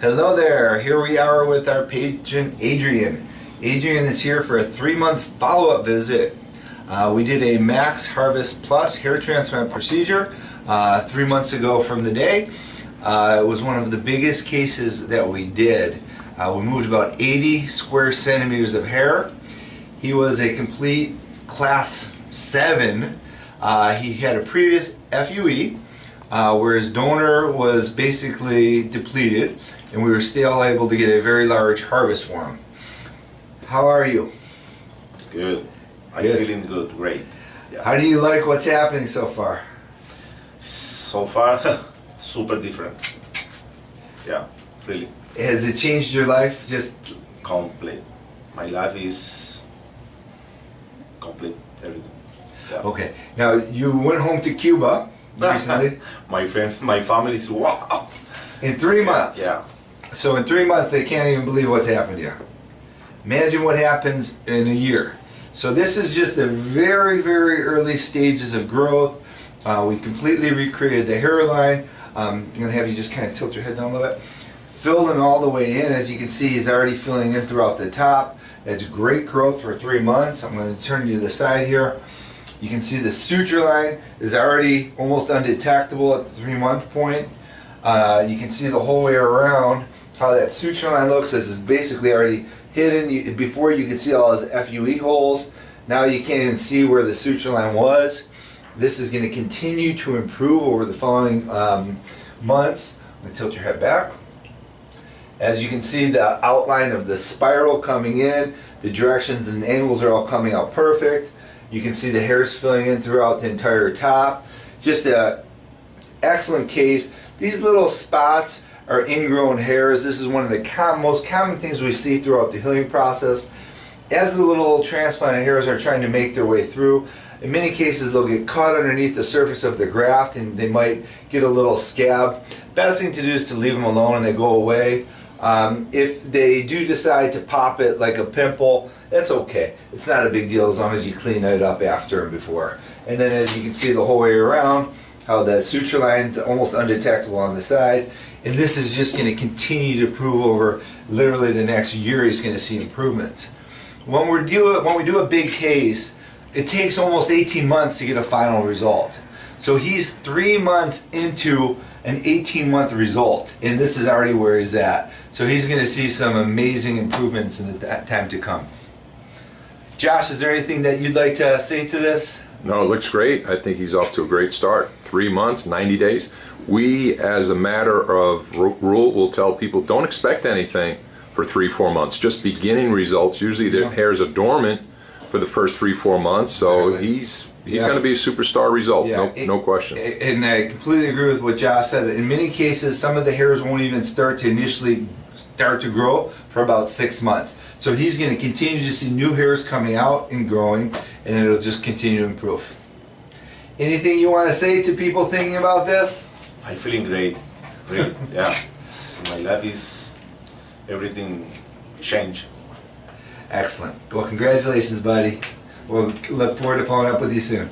Hello there, here we are with our patient Adrian. Adrian is here for a 3-month follow-up visit. We did a Max Harvest Plus hair transplant procedure 3 months ago from the day. It was one of the biggest cases that we did. We moved about 80 square centimeters of hair. He was a complete class 7. He had a previous FUE where his donor was basically depleted, and we were still able to get a very large harvest for him. How are you? Good. I'm feeling good, great. Yeah. How do you like what's happening so far? So far, super different. Yeah, really. Has it changed your life? Just complete. My life is complete, everything. Yeah. Okay. Now you went home to Cuba recently. My family is wow. In 3 months. Yeah. So in 3 months they can't even believe what's happened to you. Imagine what happens in a year. So this is just the very, very early stages of growth. We completely recreated the hairline. I'm going to have you just kind of tilt your head down a little bit. Fill them all the way in. As you can see, he's already filling in throughout the top. That's great growth for 3 months. I'm going to turn you to the side here. You can see the suture line is already almost undetectable at the 3-month point. You can see the whole way around how that suture line looks. This is basically already hidden. Before you could see all his FUE holes. Now you can't even see where the suture line was. This is going to continue to improve over the following months. I'm going to tilt your head back. As you can see, the outline of the spiral coming in, the directions and angles are all coming out perfect. You can see the hairs filling in throughout the entire top. Just an excellent case. These little spots are ingrown hairs. This is one of the most common things we see throughout the healing process. As the little transplanted hairs are trying to make their way through, in many cases they'll get caught underneath the surface of the graft and they might get a little scab. Best thing to do is to leave them alone and they go away. If they do decide to pop it like a pimple, that's okay. It's not a big deal as long as you clean it up after and before. And then as you can see the whole way around, how the suture line's almost undetectable on the side. And this is just going to continue to improve over literally the next year. He's going to see improvements. When we do a big case, it takes almost 18 months to get a final result. So he's 3 months into an 18-month result, and this is already where he's at. So he's going to see some amazing improvements in the time to come. Josh, is there anything that you'd like to say to this? No, it looks great. I think he's off to a great start. 3 months, 90 days. We, as a matter of rule, will tell people don't expect anything for 3-4 months. Just beginning results. Usually the hairs are dormant for the first 3-4 months, so he's going to be a superstar result, no question. And I completely agree with what Josh said. In many cases, some of the hairs won't even start to grow for about 6 months. So he's going to continue to see new hairs coming out and growing, and it'll just continue to improve. Anything you want to say to people thinking about this? I'm feeling great, really. Yeah, my life is everything changed. Excellent. Well, congratulations, buddy. We'll look forward to following up with you soon.